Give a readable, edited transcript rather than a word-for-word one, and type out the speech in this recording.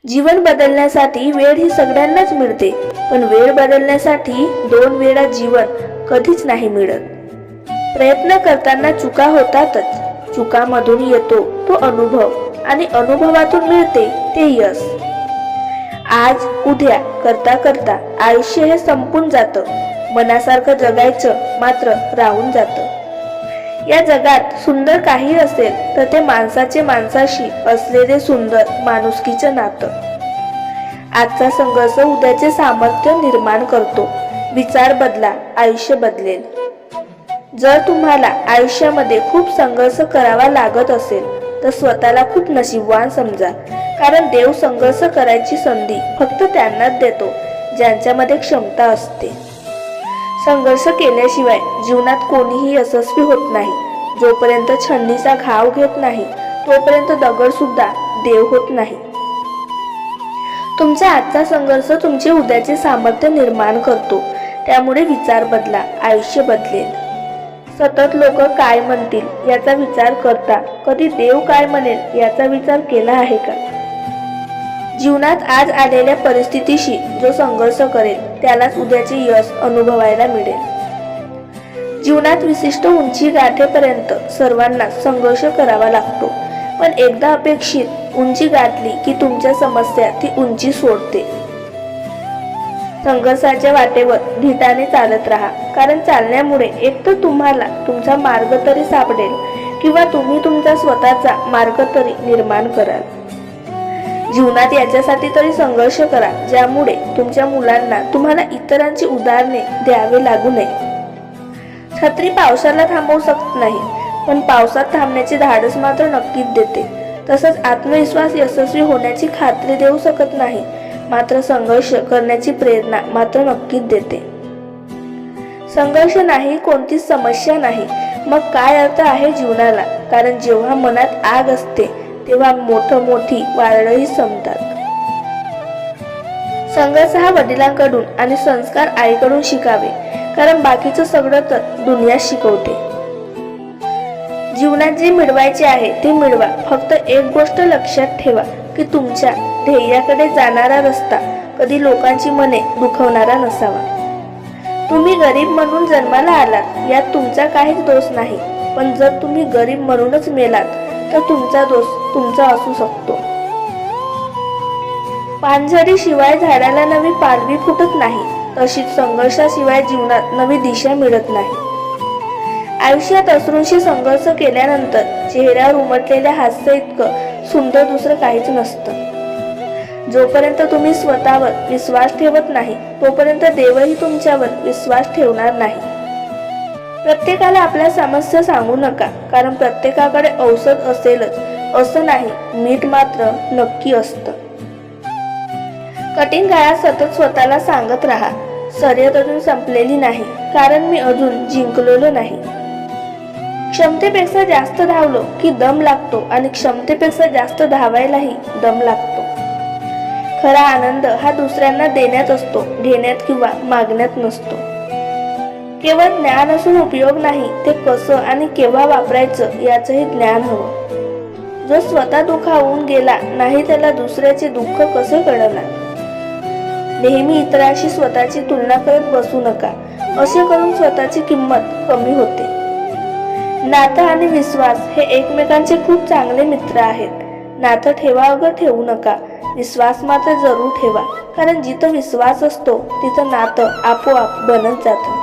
जीवन बदलण्यासाठी वेळ ही सगळ्यांनाच मिळते, पण वेळ बदलण्यासाठी 2 वेळा जीवन कधीच नाही मिळत। प्रयत्न करताना चुका होतातच, चुकांमधून येतो तो अनुभव आणि अनुभवातून मिळते ते यश। आज उद्या करता करता आयुष्य हे संपून जातं, मनासारखं जगायचं मात्र राहून जातं। या जगात सुंदर काही असेल तर ते माणसाचे माणसाशी असलेले सुंदर माणुसकीचं नातं। आजचा संघर्ष उद्याचे सामर्थ्य निर्माण करतो। विचार बदला, आयुष्य बदलेल। जर तुम्हाला आयुष्यामध्ये खूप संघर्ष करावा लागत असेल तर स्वतःला खूप नशीबवान समजा, कारण देव संघर्ष करायची संधी फक्त त्यांनाच देतो ज्यांच्यामध्ये क्षमता असते। संघर्ष केल्याशिवाय जीवनात कोणीही यशस्वी होत नाही। जोपर्यंत छन्नीचा घाव घेत नाही तोपर्यंत दगड सुद्धा देव होत नाही। तुमचा आजचा संघर्ष तुमचे उद्याचे सामर्थ्य निर्माण करतो, त्यामुळे विचार बदला, आयुष्य बदलेल। सतत लोक काय म्हणतील याचा विचार करता कधी देव काय म्हणेल याचा विचार केला आहे का? जीवनात आज आलेल्या परिस्थितीशी जो संघर्ष करेल त्यालाच उद्याचे यश अनुभवायला मिळेल। जीवनात विशिष्ट उंची गाठेपर्यंत सर्वांना संघर्ष करावा लागतो, पण एकदा अपेक्षित उंची गाठली की तुमच्या समस्या ती उंची सोडते। संघर्षाच्या वाटेवर धीटाने चालत राहा, कारण चालण्यामुळे एकतर तुम्हाला तुमचा मार्ग तरी सापडेल किंवा तुम्ही तुमचा स्वतःचा मार्ग तरी निर्माण कराल। जीवनात याच्यासाठी तरी संघर्ष करा ज्यामुळे तुमच्या मुलांना तुम्हाला इतरांची उदाहरणे द्यावे लागू नये। छत्री पावसाला थांबवू शकत नाही, पण पावसात थांबण्याचे धाडस मात्र नक्कीच देते। तसंच आत्मविश्वास यशस्वी होण्याची खात्री देऊ शकत नाही, मात्र संघर्ष करण्याची प्रेरणा मात्र नक्कीच देते। संघर्ष नाही, कोणतीच समस्या नाही, मग काय अर्थ आहे जीवनाला? कारण जेव्हा मनात आग असते तेव्हा मोठी वादळही संपतात। संघर्ष हा वडिलांकडून आणि संस्कार आईकडून शिकावे, कारण बाकीचं सगळं तर दुनिया शिकवते। जीवनात जे मिळवायचे आहे ते मिळवा, फक्त एक गोष्ट लक्षात ठेवा की तुमच्या ध्येयाकडे जाणारा रस्ता कधी लोकांची मने दुखवणारा नसावा। तुम्ही गरीब म्हणून जन्माला आलात यात तुमचा काहीच दोष नाही, पण जर तुम्ही गरीब म्हणूनच मेलात तर तुमचा दोष तुमचा असू शकतो। पानझडी शिवाय झाडाला नवी पालवी फुटत नाही, तशीच संघर्षाशिवाय जीवनात नवी दिशा मिळत नाही। आयुष्यात अश्रूंशी संघर्ष केल्यानंतर चेहऱ्यावर उमटलेल्या हास्य इतकं सुंदर दुसरं काहीच नसतं। जोपर्यंत तुम्ही स्वतःवर विश्वास ठेवत नाही तोपर्यंत देवही तुमच्यावर विश्वास ठेवणार नाही। प्रत्येकाला आपल्या समस्या सांगू नका, कारण प्रत्येकाकडे औषध असेलच असं नाही, मीठ मात्र नक्की असतं। कठीण काळात सतत स्वतःला सांगत राहा, शर्यत अजून संपलेली नाही, कारण मी अजून जिंकलेलो नाही। क्षमतेपेक्षा जास्त धावलो की दम लागतो आणि क्षमतेपेक्षा जास्त धावायलाही दम लागतो। खरा आनंद हा दुसऱ्यांना देण्यात असतो, घेण्यात किंवा मागण्यात नसतो। केवळ ज्ञान असून उपयोग नाही, ते कसं आणि केव्हा वापरायचं याचंही ज्ञान हवं। जो स्वतः दुखावून गेला नाही त्याला दुसऱ्याचे दुःख कसे कळणार? नेहमी इतरांशी स्वतःची तुलना करत बसू नका, असे करून स्वतःची किंमत कमी होते। नातं आणि विश्वास हे एकमेकांचे खूप चांगले मित्र आहेत। नातं ठेवा अगं ठेवू नका, विश्वास मात्र जरूर ठेवा, कारण जिथं विश्वास असतो तिथं नातं आपोआप बनत जातं।